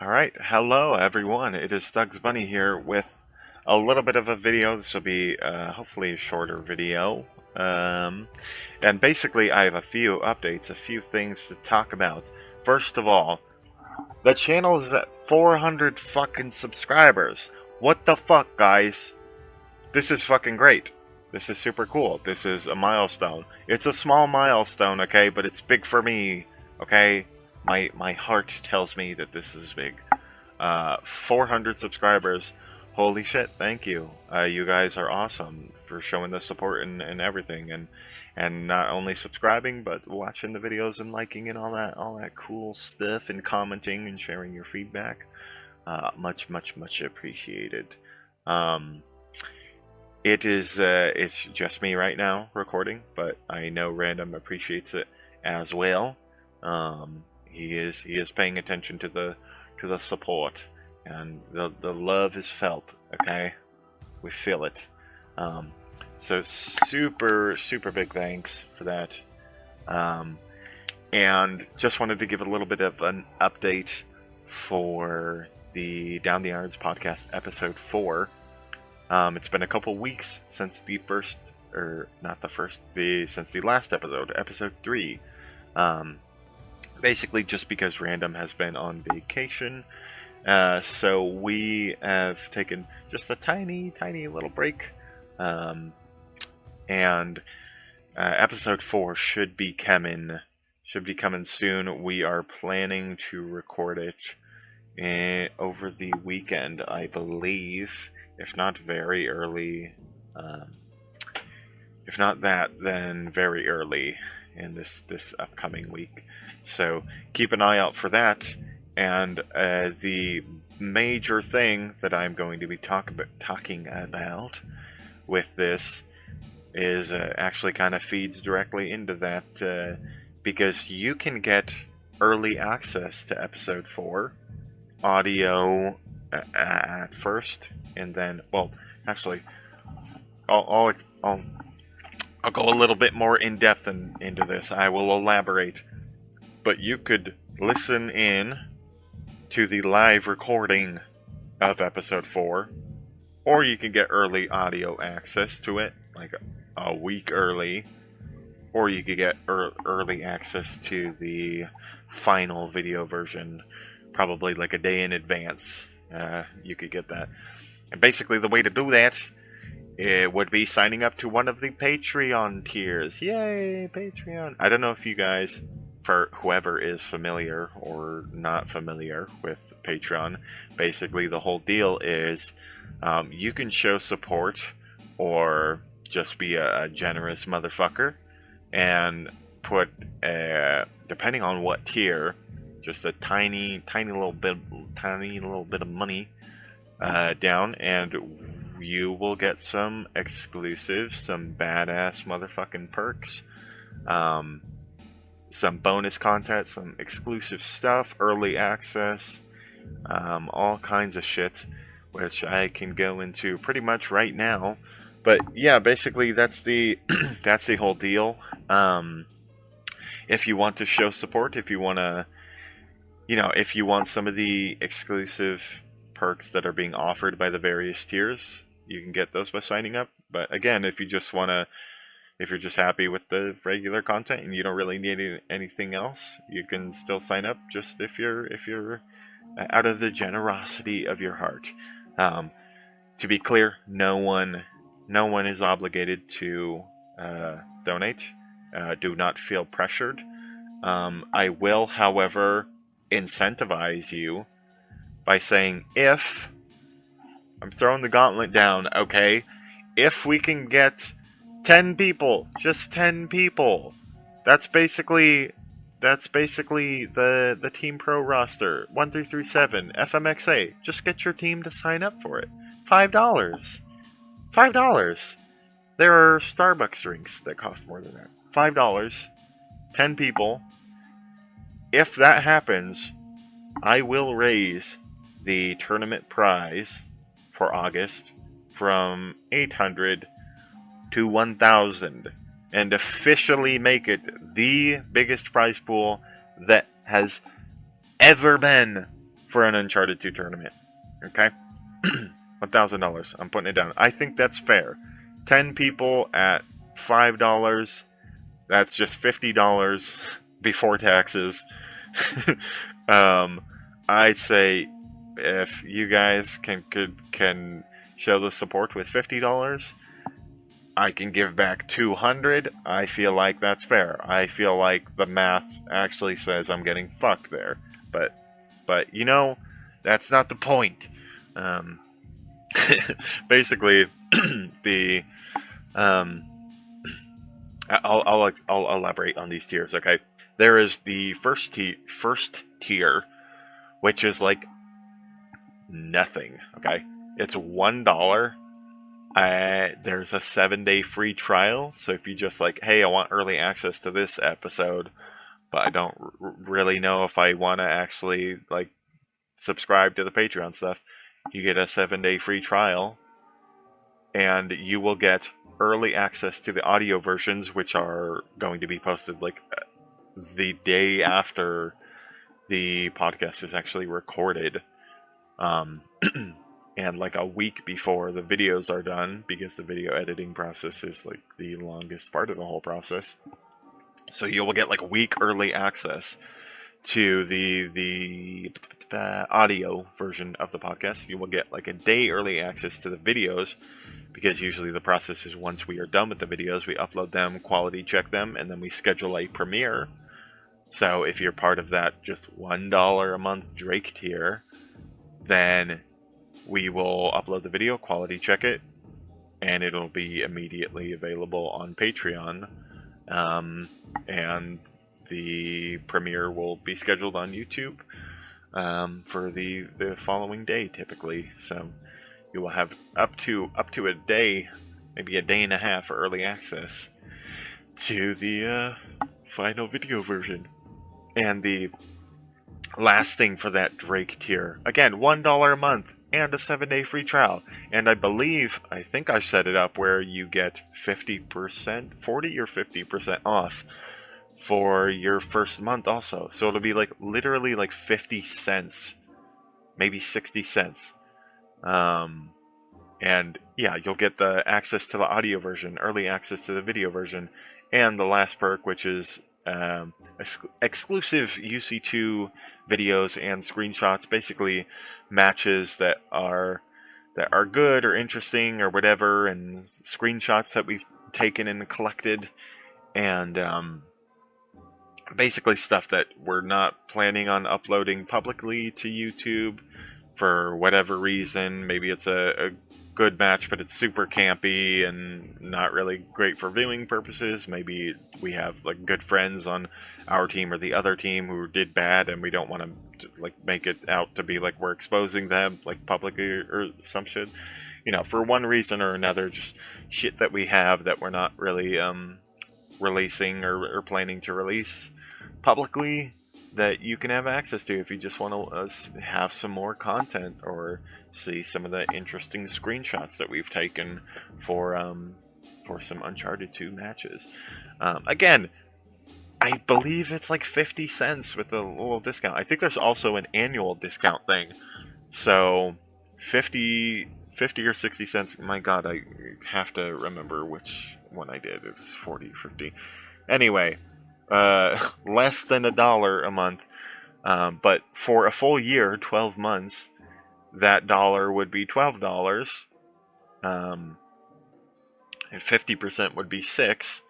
Alright, hello everyone. It is ThuggzBunney here with a little bit of a video. This will be hopefully a shorter video. And basically I have a few updates, a few things to talk about. First of all, the channel is at 400 fucking subscribers. What the fuck, guys? This is fucking great. This is super cool. This is a milestone. It's a small milestone, okay, but it's big for me, okay? My heart tells me that this is big. 400 subscribers. Holy shit, thank you. You guys are awesome for showing the support and everything. And not only subscribing, but watching the videos and liking and all that cool stuff and commenting and sharing your feedback. Much appreciated. It's just me right now recording, but I know RaNDiM appreciates it as well. He is paying attention to the support, and the love is felt. Okay, we feel it. So super big thanks for that. And just wanted to give a little bit of an update for the Down the Yards podcast episode 4. It's been a couple weeks since the last episode 3. Basically just because RaNDiM has been on vacation. So we have taken just a tiny little break. And episode 4 should be coming soon. We are planning to record it over the weekend, I believe. If not very early. If not that, then very early in this upcoming week. So keep an eye out for that. And the major thing that I'm going to be talking about with this is actually kind of feeds directly into that, because you can get early access to episode 4 audio at first, and then, well, actually, I'll go a little bit more in depth into this. I will elaborate. But you could listen in to the live recording of episode 4, or you can get early audio access to it, like a week early, or you could get early access to the final video version, probably like a day in advance. You could get that. And basically the way to do that, it would be signing up to one of the Patreon tiers. Yay, Patreon! I don't know if you guys, for whoever is familiar or not familiar with Patreon, basically the whole deal is you can show support or just be a generous motherfucker and put, depending on what tier, just a tiny little bit of money down, and you will get some exclusive, some badass motherfucking perks, some bonus content, some exclusive stuff, early access, all kinds of shit, which I can go into pretty much right now. But yeah, basically that's the that's the whole deal. If you want to show support, if you want to, if you want some of the exclusive perks that are being offered by the various tiers, you can get those by signing up. But again, if you're just happy with the regular content and you don't really need anything else, you can still sign up. Just if you're out of the generosity of your heart. To be clear, no one is obligated to donate. Do not feel pressured. I will, however, incentivize you by saying, if I'm throwing the gauntlet down, okay? If we can get 10 people, just 10 people, that's basically the Team Pro roster, 1337, FMXA. Just get your team to sign up for it. $5. $5. There are Starbucks drinks that cost more than that. $5. 10 people. If that happens, I will raise the tournament prize for August from 800 to 1,000 and officially make it the biggest prize pool that has ever been for an Uncharted 2 tournament. Okay? $1,000. I'm putting it down. I think that's fair. 10 people at $5. That's just $50 before taxes. I'd say if you guys can show the support with $50, I can give back $200. I feel like that's fair. I feel like the math actually says I'm getting fucked there. But you know, that's not the point. Basically, the I'll elaborate on these tiers. Okay, there is the first tier, which is like nothing. Okay, it's $1. There's a 7-day free trial, so if you just like, hey, I want early access to this episode, but I don't really know if I want to actually like subscribe to the Patreon stuff, you get a 7-day free trial, and you will get early access to the audio versions, which are going to be posted like the day after the podcast is actually recorded. And like a week before the videos are done, because the video editing process is like the longest part of the whole process. So you will get like a week early access to the audio version of the podcast. You will get like a day early access to the videos, because usually the process is once we are done with the videos, we upload them, quality check them, and then we schedule a premiere. So if you're part of that just $1 a month Drake tier, then we will upload the video, quality check it, and it'll be immediately available on Patreon. And the premiere will be scheduled on YouTube for the following day, typically. So you will have up to a day, maybe a day and a half, for early access to the final video version. And the last thing for that Drake tier, again, $1 a month and a 7-day free trial. And I think I set it up where you get 50%, 40 or 50% off for your first month also. So it'll be like literally like 50 cents, maybe 60 cents. And yeah, you'll get the access to the audio version, early access to the video version, and the last perk, which is exclusive UC2 videos and screenshots, basically matches that are good or interesting or whatever, and screenshots that we've taken and collected, and basically stuff that we're not planning on uploading publicly to YouTube for whatever reason. Maybe it's a good match, but it's super campy and not really great for viewing purposes. Maybe we have like good friends on our team or the other team who did bad, and we don't want to like make it out to be like we're exposing them like publicly or some shit. You know, for one reason or another, just shit that we have that we're not really releasing or planning to release publicly, that you can have access to if you just want to have some more content or see some of the interesting screenshots that we've taken for some Uncharted 2 matches. Again, I believe it's like 50 cents with a little discount. I think there's also an annual discount thing. So 50 or 60 cents. My God, I have to remember which one I did. It was 40, 50. Anyway, less than $1 a month. But for a full year, 12 months, that dollar would be $12. And 50% would be $6.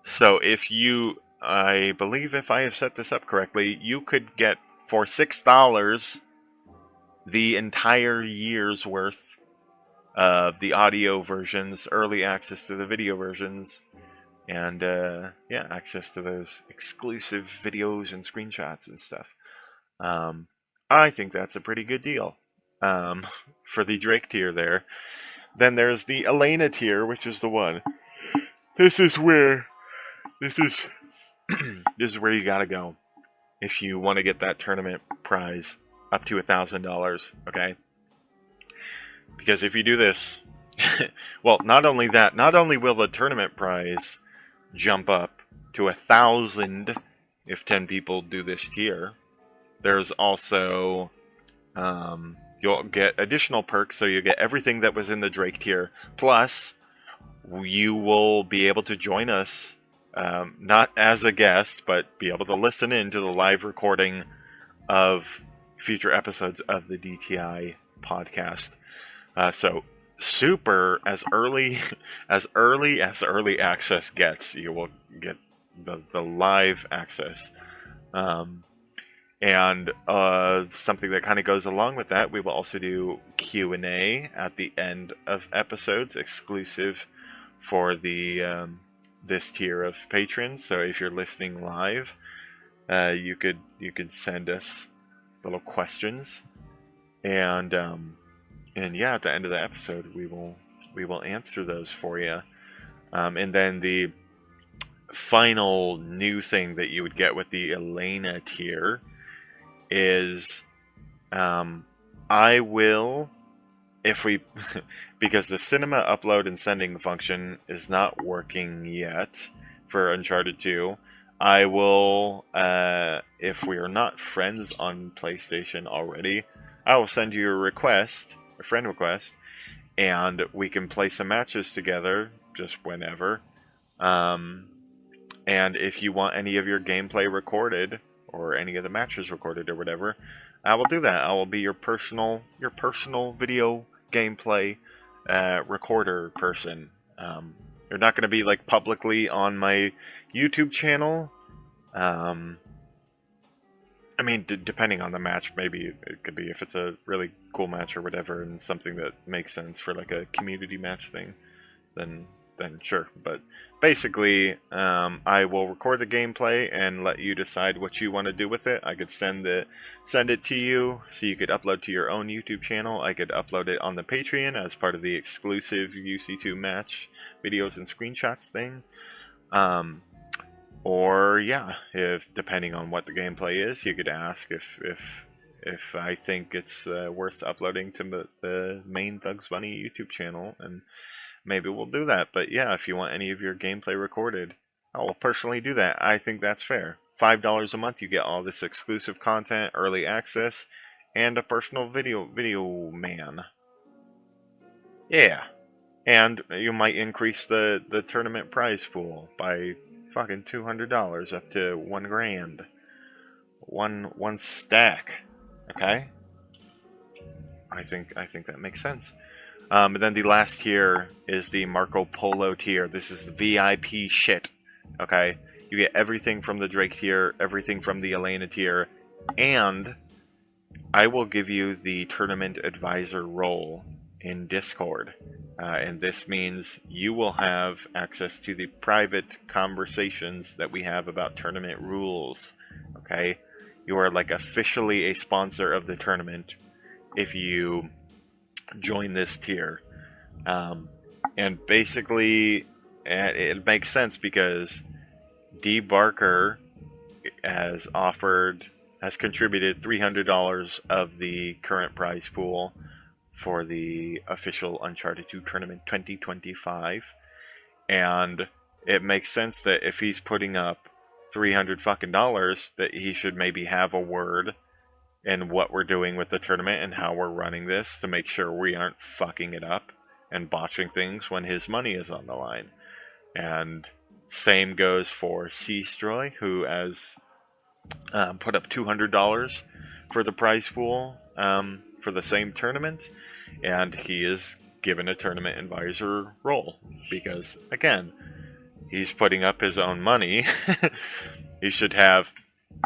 So if you, I believe if I have set this up correctly, you could get for $6 the entire year's worth of the audio versions, early access to the video versions, and yeah, access to those exclusive videos and screenshots and stuff. I think that's a pretty good deal for the Drake tier there. Then there's the Elena tier, which is the one. This is where this is where you gotta go if you want to get that tournament prize up to $1,000. Okay, because if you do this, well, not only will the tournament prize jump up to 1,000 if 10 people do this tier, there's also You'll get additional perks, so you get everything that was in the Drake tier. Plus, you will be able to join us, not as a guest, but be able to listen in to the live recording of future episodes of the DTI podcast. So super as early as early access gets, you will get the live access. And something that kind of goes along with that, we will also do Q&A at the end of episodes, exclusive for the this tier of patrons. So if you're listening live, you could send us little questions, and yeah, at the end of the episode, we will answer those for you. And then the final new thing that you would get with the Elena tier is I will, if we because the cinema upload and sending function is not working yet for Uncharted 2, I will, if we are not friends on PlayStation already, I will send you a friend request, and we can play some matches together just whenever. And if you want any of your gameplay recorded, or any of the matches recorded or whatever, I will do that. I will be your personal video gameplay recorder person. You're not going to be like publicly on my YouTube channel. I mean, depending on the match, maybe it could be if it's a really cool match or whatever, and something that makes sense for like a community match thing, then sure. But basically, I will record the gameplay and let you decide what you want to do with it. I could send it to you, so you could upload to your own YouTube channel. I could upload it on the Patreon as part of the exclusive UC2 match videos and screenshots thing. Or yeah, if depending on what the gameplay is, you could ask if I think it's worth uploading to the main ThuggzBunney YouTube channel, and maybe we'll do that. But yeah, if you want any of your gameplay recorded, I will personally do that. I think that's fair. $5 a month, you get all this exclusive content, early access, and a personal video man. Yeah. And you might increase the tournament prize pool by fucking $200 up to $1,000. One stack. Okay? I think that makes sense. And then the last tier is the Marco Polo tier. This is the VIP shit. Okay? You get everything from the Drake tier, everything from the Elena tier, and I will give you the tournament advisor role in Discord. And this means you will have access to the private conversations that we have about tournament rules. Okay? You are like officially a sponsor of the tournament if you join this tier. And basically, it makes sense because D. Barker has contributed $300 of the current prize pool for the official Uncharted 2 tournament 2025. And it makes sense that if he's putting up $300 fucking dollars, that he should maybe have a word in what we're doing with the tournament and how we're running this to make sure we aren't fucking it up and botching things when his money is on the line. And same goes for Seastroy, who has put up $200 for the prize pool for the same tournament, and he is given a tournament advisor role because, again, he's putting up his own money. He should have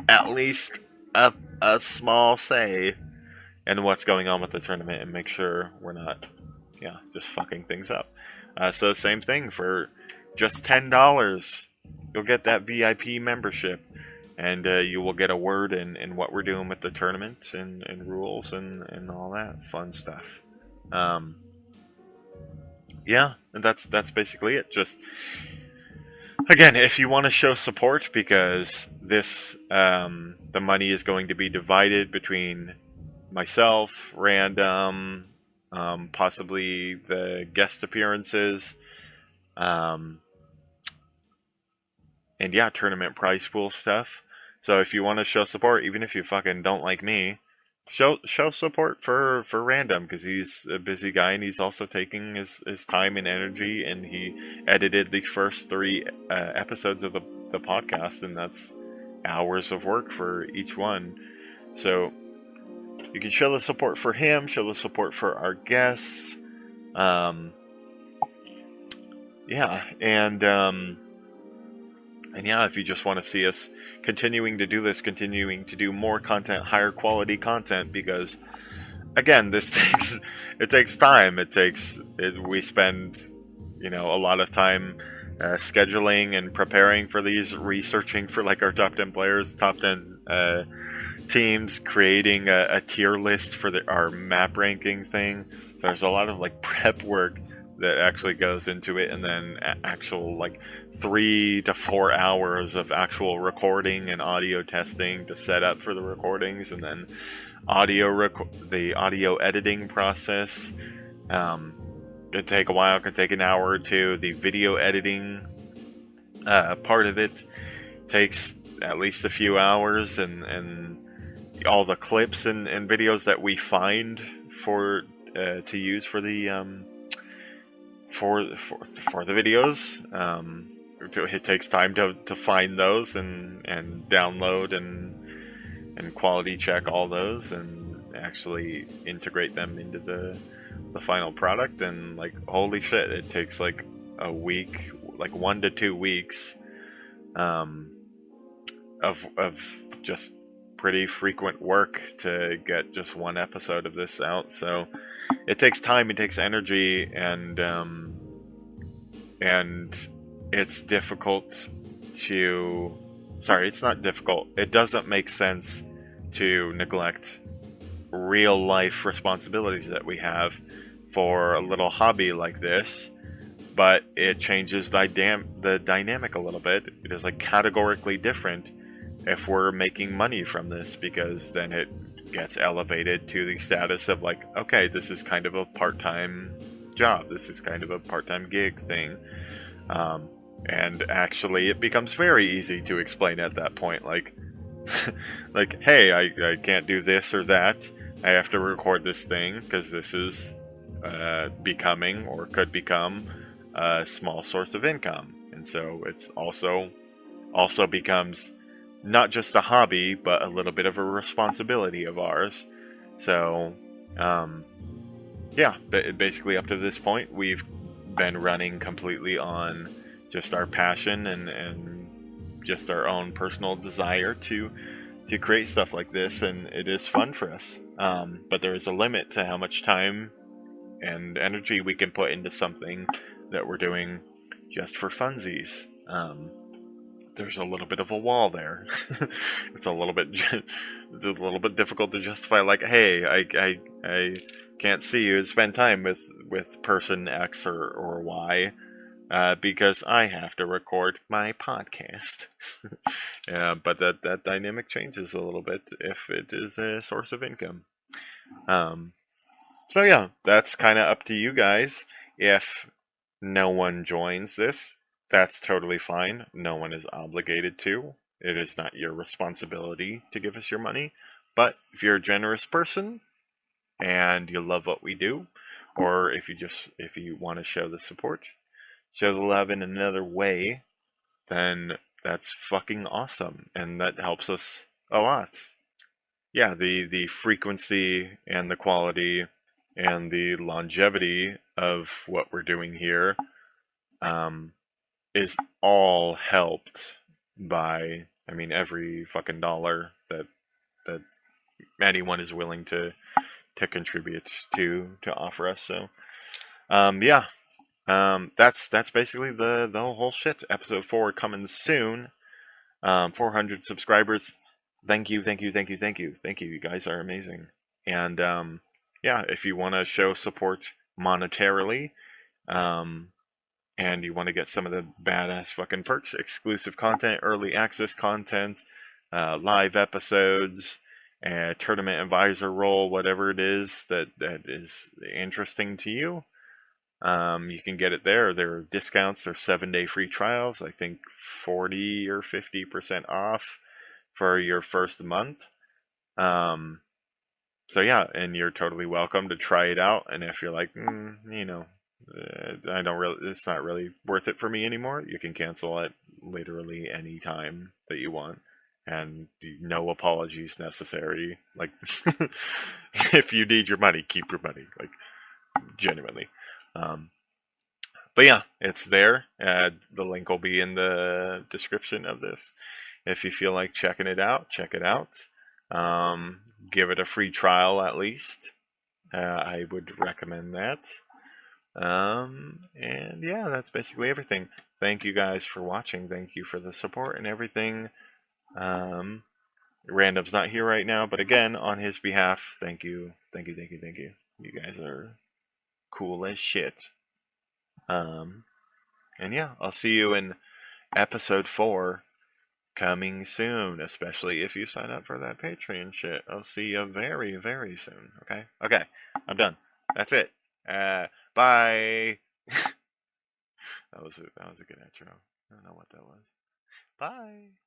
at least a small say in what's going on with the tournament and make sure we're not, just fucking things up. So same thing, for just $10, you'll get that VIP membership, and you will get a word in what we're doing with the tournament and rules and all that fun stuff. Yeah, and that's basically it. Just, again, if you want to show support, because this the money is going to be divided between myself, RaNDiM, possibly the guest appearances, and yeah, tournament prize pool stuff. So if you want to show support, even if you fucking don't like me, show support for RaNDiM, because he's a busy guy and he's also taking his time and energy, and he edited the first three episodes of the podcast, and that's hours of work for each one. So you can show the support for him, show the support for our guests. Yeah, and yeah, if you just want to see us continuing to do this, continuing to do more content, higher quality content, because again, this takes time. We spend, a lot of time scheduling and preparing for these, researching for like our top 10 players, top 10 teams, creating a tier list for our map ranking thing. So there's a lot of like prep work that actually goes into it, and then actual like 3 to 4 hours of actual recording and audio testing to set up for the recordings, and then the audio editing process could take a while, could take an hour or two. The video editing part of it takes at least a few hours, and all the clips and videos that we find for to use for the for the videos. It takes time to find those and download and quality check all those and actually integrate them into the final product. And like, holy shit, it takes like a week, like 1 to 2 weeks of just pretty frequent work to get just one episode of this out. So it takes time, it takes energy, and it's difficult to... Sorry, it's not difficult. It doesn't make sense to neglect real life responsibilities that we have for a little hobby like this, but it changes the dynamic a little bit. It is like categorically different if we're making money from this, because then it gets elevated to the status of like, okay, this is kind of a part-time job, this is kind of a part-time gig thing, and actually it becomes very easy to explain at that point, like like, hey, I can't do this or that, I have to record this thing because this is becoming or could become a small source of income. And so it's also becomes not just a hobby, but a little bit of a responsibility of ours. So, yeah, basically up to this point, we've been running completely on just our passion and just our own personal desire to create stuff like this, and it is fun for us. But there is a limit to how much time and energy we can put into something that we're doing just for funsies. There's a little bit of a wall there. It's a little bit difficult to justify, like, hey, I can't see you spend time with person X or Y because I have to record my podcast. Yeah, but that dynamic changes a little bit if it is a source of income. So yeah, that's kind of up to you guys. If no one joins this, that's totally fine. No one is obligated to. It is not your responsibility to give us your money. But if you're a generous person and you love what we do, or if you want to show the support, show the love in another way, then that's fucking awesome, and that helps us a lot. Yeah, the frequency and the quality and the longevity of what we're doing here is all helped by, I mean, every fucking dollar that anyone is willing to contribute to offer us. So yeah, that's basically the whole shit. Episode 4 coming soon. 400 subscribers. Thank you. You guys are amazing. And yeah, if you want to show support monetarily, and you want to get some of the badass fucking perks, exclusive content, early access content, live episodes, tournament advisor role, whatever it is that is interesting to you, you can get it there. There are discounts or 7-day free trials. I think 40 or 50% off for your first month. So yeah, and you're totally welcome to try it out. And if you're like, I don't really, it's not really worth it for me anymore, you can cancel it literally any time that you want, and no apologies necessary. Like, if you need your money, keep your money. Like, genuinely. Um, but yeah, it's there. The link will be in the description of this. If you feel like checking it out, check it out. Um, Give it a free trial at least. I would recommend that. And yeah, that's basically everything. Thank you guys for watching. Thank you for the support and everything. RaNDiM's not here right now, but again, on his behalf, thank you. Thank you, thank you, thank you. You guys are cool as shit. And yeah, I'll see you in episode 4 coming soon, especially if you sign up for that Patreon shit. I'll see you very, very soon. Okay? Okay, I'm done. That's it. Bye. That was a good intro. I don't know what that was. Bye.